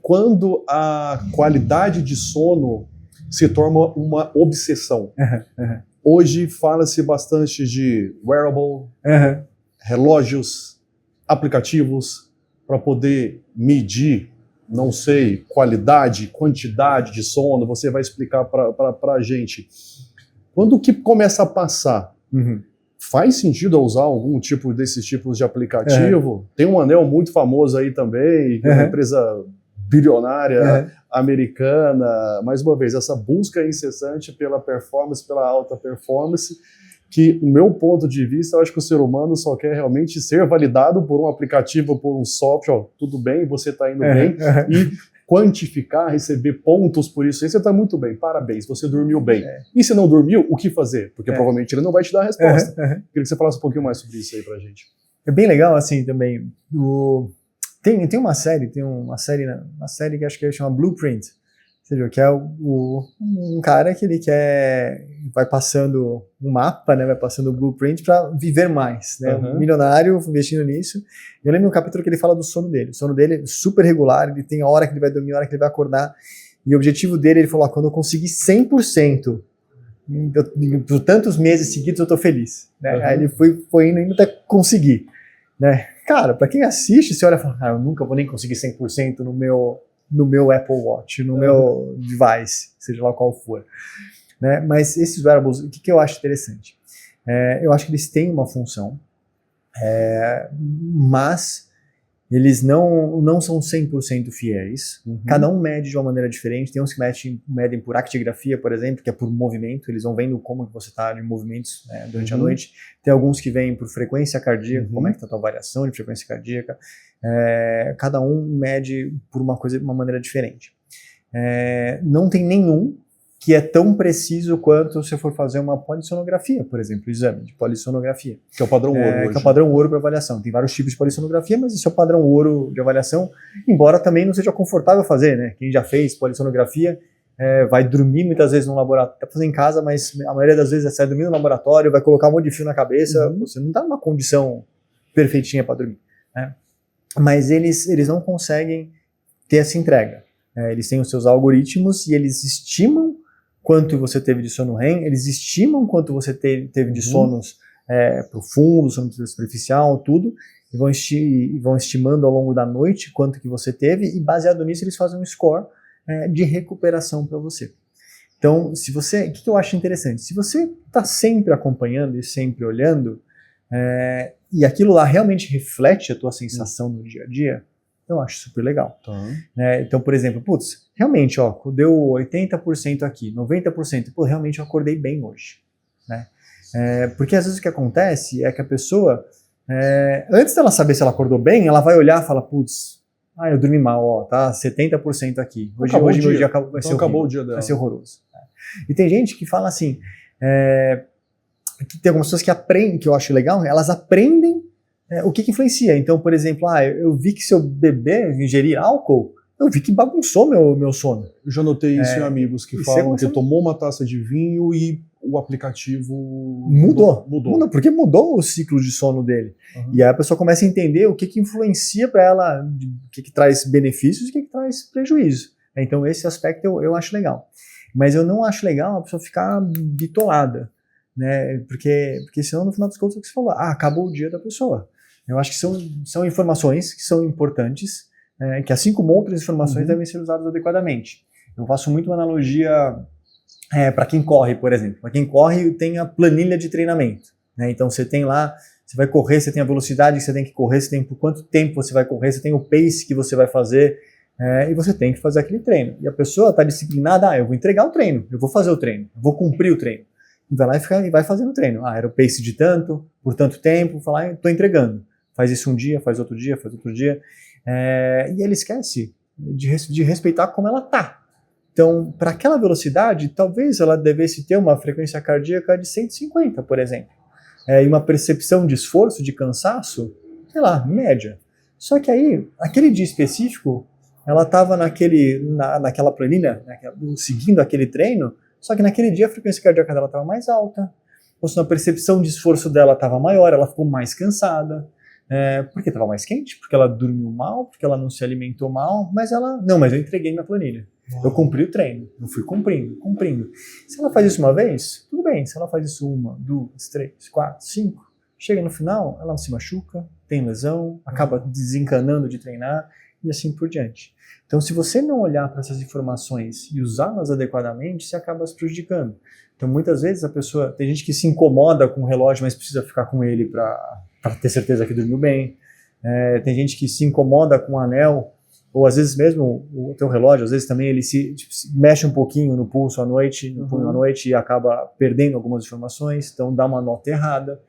quando a qualidade de sono se torna uma obsessão. Hoje fala-se bastante de wearable, relógios, aplicativos, para poder medir, não sei, qualidade, quantidade de sono. Você vai explicar para a gente. Quando que começa a passar, faz sentido usar algum tipo desses tipos de aplicativo? Tem um anel muito famoso aí também, que é uma empresa bilionária americana. Mais uma vez, essa busca incessante pela performance, pela alta performance, que, do meu ponto de vista, eu acho que o ser humano só quer realmente ser validado por um aplicativo, por um software. Ó, tudo bem, você está indo bem, e quantificar, receber pontos por isso. Aí você está muito bem, parabéns, você dormiu bem. E se não dormiu, o que fazer? Porque provavelmente ele não vai te dar a resposta. Queria que você falasse um pouquinho mais sobre isso aí pra gente. É bem legal, assim, também. Tem uma série que acho que chama Blueprint. Você viu, que é um cara que ele vai passando um mapa, né, vai passando o blueprint para viver mais, né, um milionário investindo nisso. Eu lembro no capítulo que ele fala do sono dele. O sono dele é super regular, ele tem a hora que ele vai dormir, a hora que ele vai acordar, e o objetivo dele, ele falou, quando eu conseguir 100%, por tantos meses seguidos eu tô feliz, né? Aí ele foi indo até conseguir, né. Cara, para quem assiste, você olha e fala, eu nunca vou nem conseguir 100% no meu Apple Watch, no meu device, seja lá qual for. Né? Mas esses wearables, o que eu acho interessante? Eu acho que eles têm uma função, mas eles não são 100% fiéis. Cada um mede de uma maneira diferente. Tem uns que medem por actigrafia, por exemplo, que é por movimento. Eles vão vendo como que você está de movimentos, né, durante a noite. Tem alguns que vêm por frequência cardíaca, como é que está a tua variação de frequência cardíaca. Cada um mede por uma maneira diferente. Não tem nenhum que é tão preciso quanto se for fazer uma polissonografia, por exemplo, exame de polissonografia. Que é o padrão ouro hoje. Que é o padrão ouro para avaliação. Tem vários tipos de polissonografia, mas esse é o padrão ouro de avaliação, embora também não seja confortável fazer, né? Quem já fez polissonografia vai dormir muitas vezes no laboratório, tá fazendo em casa, mas a maioria das vezes sai dormir no laboratório, vai colocar um monte de fio na cabeça, você não está numa condição perfeitinha para dormir, né? Mas eles não conseguem ter essa entrega. Eles têm os seus algoritmos e eles estimam quanto você teve de sono REM, eles estimam quanto você teve de sonos profundos, sono superficial, tudo, e vão estimando ao longo da noite quanto que você teve, e baseado nisso eles fazem um score de recuperação para você. Então, o que eu acho interessante? Se você está sempre acompanhando e sempre olhando, e aquilo lá realmente reflete a tua sensação no dia a dia, eu acho super legal. Então, por exemplo, realmente, deu 80% aqui, 90%, realmente eu acordei bem hoje. Né? Porque às vezes o que acontece é que a pessoa, antes dela saber se ela acordou bem, ela vai olhar e fala, eu dormi mal, tá 70% aqui. Hoje meu dia vai ser acabou o dia dela. Vai ser horroroso. E tem gente que fala assim, que tem algumas pessoas que aprendem, que eu acho legal, elas aprendem o que influencia. Então, por exemplo, eu vi que se eu ingerir álcool, eu vi que bagunçou meu sono. Eu já notei isso em amigos que falam que tomou uma taça de vinho e o aplicativo mudou, porque mudou o ciclo de sono dele. E aí a pessoa começa a entender o que influencia para ela, o que traz benefícios e o que traz prejuízo. Então, esse aspecto eu acho legal. Mas eu não acho legal a pessoa ficar bitolada, né? Porque senão, no final das contas, o que você falou, acabou o dia da pessoa. Eu acho que são informações que são importantes, que assim como outras informações devem ser usadas adequadamente. Eu faço muito uma analogia para quem corre, por exemplo. Para quem corre, tem a planilha de treinamento. Né? Então você tem lá, você vai correr, você tem a velocidade que você tem que correr, você tem por quanto tempo você vai correr, você tem o pace que você vai fazer, e você tem que fazer aquele treino. E a pessoa está disciplinada, eu vou entregar o treino, eu vou fazer o treino, eu vou cumprir o treino. E vai lá e vai fazendo o treino. Era o pace de tanto, por tanto tempo, falar, estou entregando. Faz isso um dia, faz outro dia, faz outro dia. E ele esquece de respeitar como ela está. Então, para aquela velocidade, talvez ela devesse ter uma frequência cardíaca de 150, por exemplo. E uma percepção de esforço, de cansaço, sei lá, média. Só que aí, aquele dia específico, ela estava naquela planilha, seguindo aquele treino, só que naquele dia a frequência cardíaca dela estava mais alta, ou se a percepção de esforço dela estava maior, ela ficou mais cansada. Porque estava mais quente, porque ela dormiu mal, porque ela não se alimentou mal, mas eu entreguei minha planilha. Eu cumpri o treino, eu fui cumprindo. Se ela faz isso uma vez, tudo bem. Se ela faz isso 1, 2, 3, 4, 5, chega no final, ela não se machuca, tem lesão, acaba desencanando de treinar e assim por diante. Então, se você não olhar para essas informações e usá-las adequadamente, você acaba se prejudicando. Então, muitas vezes tem gente que se incomoda com o relógio, mas precisa ficar com ele para ter certeza que dormiu bem. Tem gente que se incomoda com o anel, ou às vezes mesmo o teu relógio, às vezes também ele se mexe um pouquinho no pulso à noite, no punho à noite, e acaba perdendo algumas informações, então dá uma nota errada.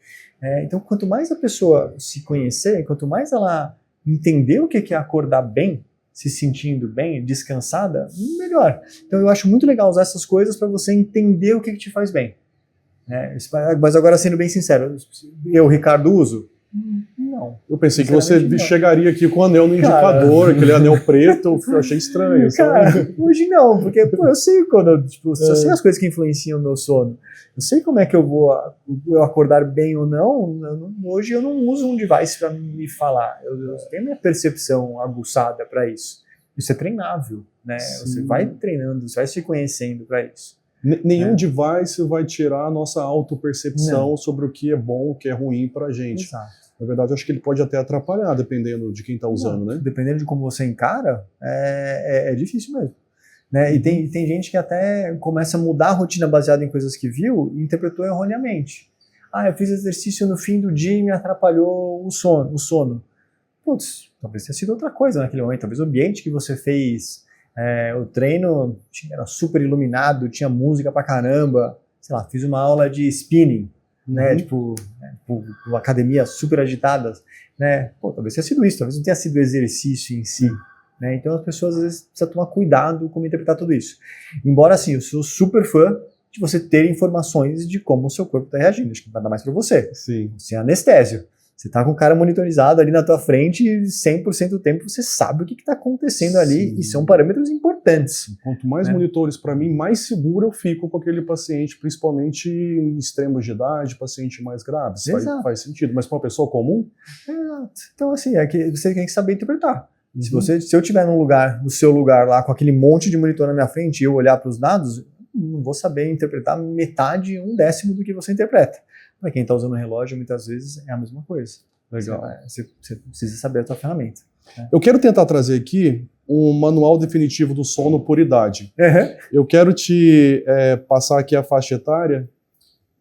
Então, quanto mais a pessoa se conhecer, quanto mais ela entender o que é acordar bem, se sentindo bem, descansada, melhor. Então, eu acho muito legal usar essas coisas para você entender o que te faz bem. Mas agora, sendo bem sincero, eu, Ricardo, uso? Não. Eu pensei que você chegaria aqui com o anel no indicador, aquele anel preto, eu achei estranho. Cara, hoje não, porque eu sei eu sei as coisas que influenciam o meu sono. Eu sei como é que eu vou acordar bem ou não. Hoje eu não uso um device para me falar. Eu tenho minha percepção aguçada para isso. Isso é treinável, né? Sim. Você vai treinando, você vai se conhecendo para isso. Nenhum device vai tirar a nossa autopercepção sobre o que é bom, o que é ruim pra gente. Exato. Na verdade, eu acho que ele pode até atrapalhar, dependendo de quem está usando, né? Dependendo de como você encara, é difícil mesmo. Né? E tem gente que até começa a mudar a rotina baseada em coisas que viu e interpretou erroneamente. Eu fiz exercício no fim do dia e me atrapalhou o sono. Putz, talvez tenha sido outra coisa naquele momento. Talvez o ambiente que você fez... o treino era super iluminado, tinha música pra caramba, sei lá, fiz uma aula de spinning, né, uma academia super agitada, né, talvez tenha sido isso, talvez não tenha sido o exercício em si, né, então as pessoas às vezes precisam tomar cuidado como interpretar tudo isso. Embora assim, eu sou super fã de você ter informações de como o seu corpo está reagindo, acho que vai dar mais pra você. Sim. Sem anestésio. Você tá com o cara monitorizado ali na tua frente e 100% do tempo você sabe o que está acontecendo ali. Sim. E são parâmetros importantes. Quanto mais monitores para mim, mais seguro eu fico com aquele paciente, principalmente em extremos de idade, paciente mais grave. Faz sentido. Mas para uma pessoa comum? Exato. Então assim, que você tem que saber interpretar. Se eu estiver no seu lugar lá com aquele monte de monitor na minha frente e eu olhar para os dados, não vou saber interpretar metade, 1/10 do que você interpreta. Para quem está usando o relógio, muitas vezes é a mesma coisa. Legal. Você precisa saber a sua ferramenta. Né? Eu quero tentar trazer aqui um manual definitivo do sono por idade. Eu quero te passar aqui a faixa etária,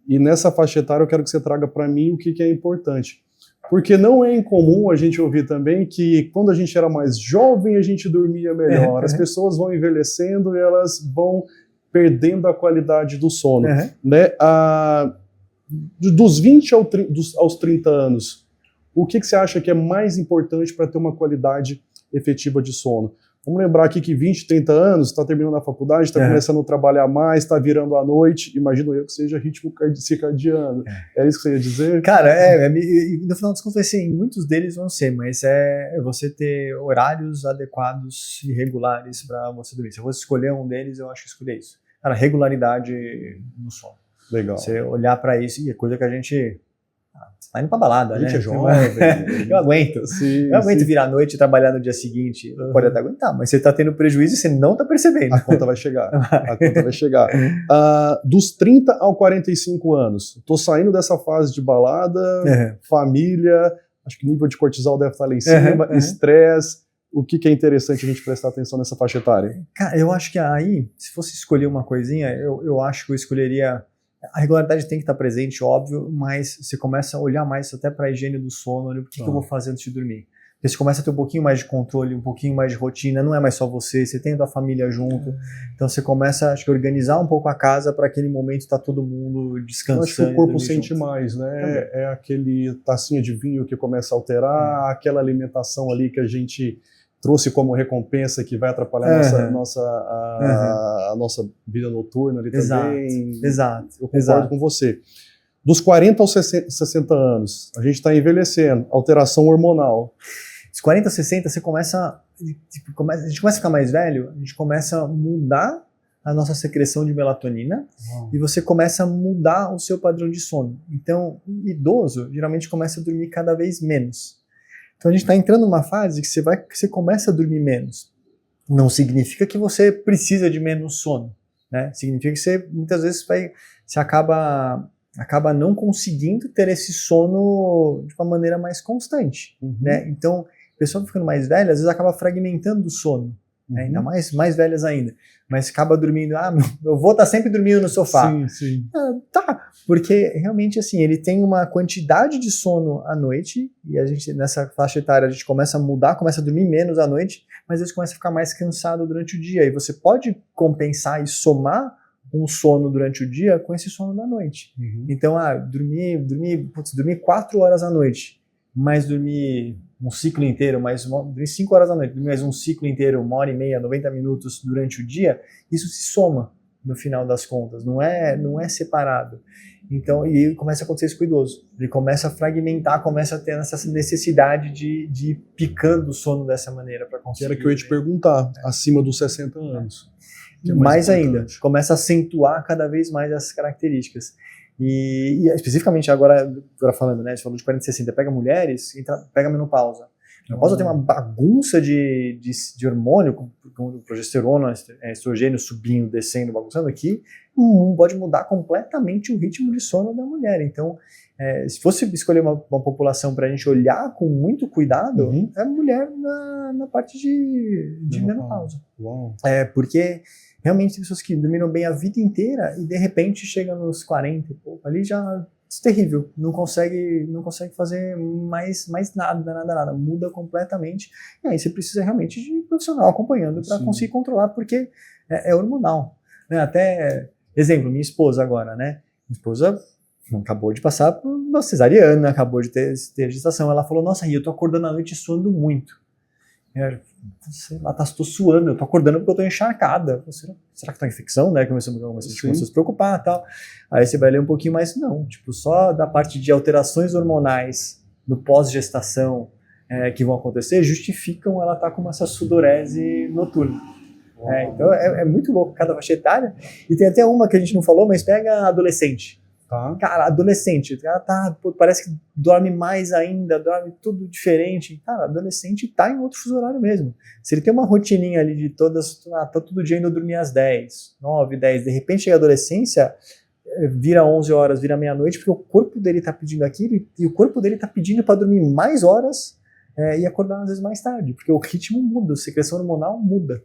e nessa faixa etária eu quero que você traga para mim o que é importante. Porque não é incomum a gente ouvir também que quando a gente era mais jovem a gente dormia melhor. As pessoas vão envelhecendo e elas vão perdendo a qualidade do sono. Né? Dos 20 aos 30 anos, o que você acha que é mais importante para ter uma qualidade efetiva de sono? Vamos lembrar aqui que 20, 30 anos, está terminando a faculdade, está começando a trabalhar mais, está virando à noite, imagino eu que seja ritmo circadiano. É isso que você ia dizer? Cara, no final das contas, assim, muitos deles vão ser, mas é você ter horários adequados e regulares para você dormir. Se eu fosse escolher um deles, eu acho que escolher isso. Cara, regularidade no sono. Legal. Você olhar para isso, e é coisa que a gente tá indo pra balada, a gente né? É jovem. Eu aguento. Sim, eu aguento virar à noite e trabalhar no dia seguinte. Pode até aguentar, mas você tá tendo prejuízo e você não tá percebendo. A conta vai chegar. Dos 30 ao 45 anos, tô saindo dessa fase de balada, família, acho que o nível de cortisol deve estar lá em cima, estresse. O que é interessante a gente prestar atenção nessa faixa etária? Cara, eu acho que aí, se fosse escolher uma coisinha, eu acho que eu escolheria... A regularidade tem que estar presente, óbvio, mas você começa a olhar mais até para a higiene do sono, o que eu vou fazer antes de dormir. Porque você começa a ter um pouquinho mais de controle, um pouquinho mais de rotina, não é mais só você tem a tua família junto. Então você começa, acho que, a organizar um pouco a casa para aquele momento estar todo mundo descansando. Eu acho que o corpo sente mais, né? É aquele tacinha de vinho que começa a alterar, aquela alimentação ali que a gente trouxe como recompensa que vai atrapalhar a nossa vida noturna ali também. Exato. Eu concordo com você. Dos 40 aos 60 anos, a gente está envelhecendo, alteração hormonal. Dos 40 aos 60, você a gente começa a ficar mais velho, a gente começa a mudar a nossa secreção de melatonina e você começa a mudar o seu padrão de sono. Então, o idoso geralmente começa a dormir cada vez menos. Então a gente está entrando numa fase que você começa a dormir menos. Não significa que você precisa de menos sono, né? Significa que você muitas vezes você acaba não conseguindo ter esse sono de uma maneira mais constante, né? Então, a pessoa ficando mais velha, às vezes acaba fragmentando o sono, né? Ainda mais velhas ainda, mas acaba dormindo, meu avô tá sempre dormindo no sofá. Sim. Tá, porque realmente assim, ele tem uma quantidade de sono à noite, e a gente nessa faixa etária a gente começa a mudar, começa a dormir menos à noite, mas a gente começa a ficar mais cansado durante o dia, e você pode compensar e somar um sono durante o dia com esse sono da noite. Então, dormir 4 horas à noite, mais dormir um ciclo inteiro, dormir 5 horas à noite, dormir mais um ciclo inteiro, 1h30, 90 minutos durante o dia, isso se soma no final das contas, não é separado. Então, e ele começa a acontecer isso com o idoso. Ele começa a fragmentar, começa a ter essa necessidade de ir picando o sono dessa maneira para conseguir. Era que eu ia te perguntar, acima dos 60 anos. Mais ainda, começa a acentuar cada vez mais essas características. E especificamente agora falando, né, você falou de 40 e 60, pega mulheres, pega a menopausa. A menopausa tem uma bagunça de hormônio, com progesterona, estrogênio subindo, descendo, bagunçando aqui, pode mudar completamente o ritmo de sono da mulher. Então, se fosse escolher uma população para a gente olhar com muito cuidado, é a mulher na parte de menopausa. Uau. Porque realmente tem pessoas que dormiram bem a vida inteira e de repente chegam nos 40 e pouco, ali já é terrível, não consegue fazer mais nada, muda completamente, e aí você precisa realmente de profissional acompanhando para conseguir controlar, porque é hormonal, né? Até, exemplo, minha esposa agora, né? Minha esposa acabou de passar por uma cesariana, acabou de ter gestação, ela falou, nossa, eu tô acordando à noite suando muito. Sei lá, tô suando, eu tô acordando porque eu tô encharcada. Será que tá infecção, né? Começou a se preocupar e tal. Aí você vai ler um pouquinho mais, não. Tipo, só da parte de alterações hormonais no pós-gestação que vão acontecer, justificam ela estar com essa sudorese noturna. Então é muito louco cada faixa etária. E tem até uma que a gente não falou, mas pega adolescente. Cara, adolescente, parece que dorme mais ainda, dorme tudo diferente. Cara, adolescente tá em outro fuso horário mesmo. Se ele tem uma rotininha ali de tá todo dia indo dormir às 10, 9, 10, de repente chega a adolescência, vira 11 horas, vira meia-noite, porque o corpo dele tá pedindo aquilo e o corpo dele tá pedindo para dormir mais horas e acordar às vezes mais tarde, porque o ritmo muda, a secreção hormonal muda.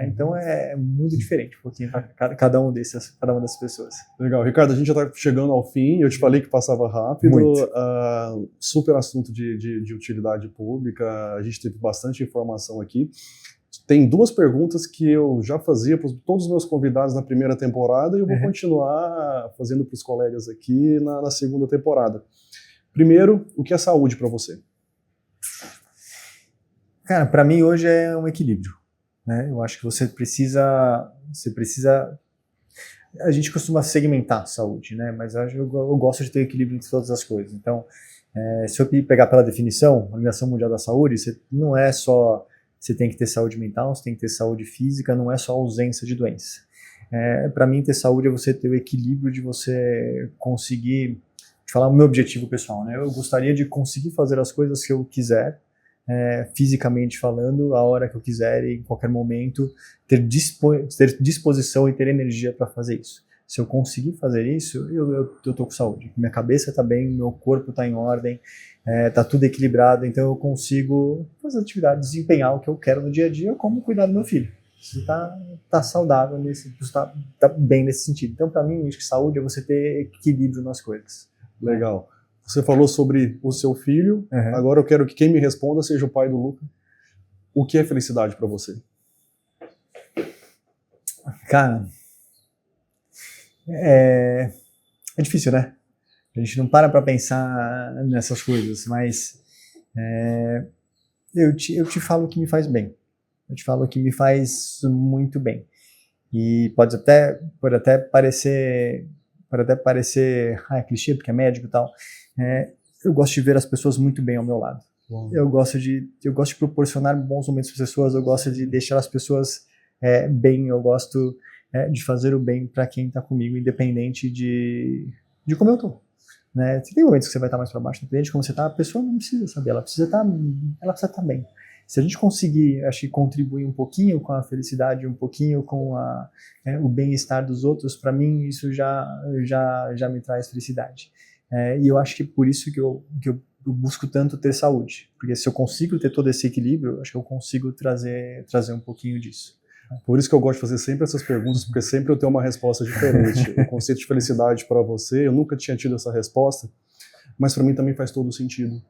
Então é muito diferente um pouquinho para cada uma dessas pessoas. Legal. Ricardo, a gente já está chegando ao fim, eu te falei que passava rápido, super assunto de utilidade pública, a gente teve bastante informação aqui. Tem 2 perguntas que eu já fazia para todos os meus convidados na primeira temporada e eu vou continuar fazendo para os colegas aqui na segunda temporada. Primeiro, o que é saúde para você? Cara, para mim hoje é um equilíbrio. Eu acho que você precisa. A gente costuma segmentar a saúde, né? Mas eu gosto de ter equilíbrio entre todas as coisas. Então, se eu pegar pela definição, a Organização Mundial da Saúde, não é só você tem que ter saúde mental, você tem que ter saúde física, não é só ausência de doença. Para mim, ter saúde é você ter o equilíbrio de você conseguir. Te falar o meu objetivo pessoal, né? Eu gostaria de conseguir fazer as coisas que eu quiser. Fisicamente falando, a hora que eu quiser e em qualquer momento, ter disposição e ter energia para fazer isso. Se eu conseguir fazer isso, eu tô com saúde. Minha cabeça está bem, meu corpo está em ordem, tá tudo equilibrado, então eu consigo fazer atividades, desempenhar o que eu quero no dia a dia, como cuidar do meu filho. Você tá saudável, tá bem nesse sentido. Então, para mim, acho que saúde é você ter equilíbrio nas coisas. Legal. Você falou sobre o seu filho, agora eu quero que quem me responda seja o pai do Luca. O que é felicidade para você? Cara, é difícil, né? A gente não para pensar nessas coisas, mas eu te falo o que me faz bem. Eu te falo o que me faz muito bem. E pode até parecer clichê, porque é médico e tal. Eu gosto de ver as pessoas muito bem ao meu lado. Eu gosto de proporcionar bons momentos para as pessoas, eu gosto de deixar as pessoas bem, eu gosto de fazer o bem para quem está comigo, independente de como eu estou. né? Tem momentos que você vai estar mais para baixo, depende de como você está, a pessoa não precisa saber, ela precisa estar bem. Se a gente conseguir, acho que contribuir um pouquinho com a felicidade, um pouquinho com o bem-estar dos outros, para mim isso já me traz felicidade. E eu acho que por isso que eu busco tanto ter saúde, porque se eu consigo ter todo esse equilíbrio, acho que eu consigo trazer um pouquinho disso. Por isso que eu gosto de fazer sempre essas perguntas, porque sempre eu tenho uma resposta diferente. O conceito de felicidade para você, eu nunca tinha tido essa resposta, mas para mim também faz todo sentido.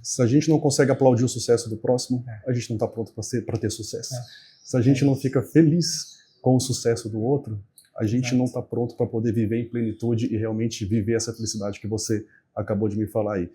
Se a gente não consegue aplaudir o sucesso do próximo, a gente não está pronto para ter sucesso. Se a gente não fica feliz com o sucesso do outro, a gente não está pronto para poder viver em plenitude e realmente viver essa felicidade que você acabou de me falar aí.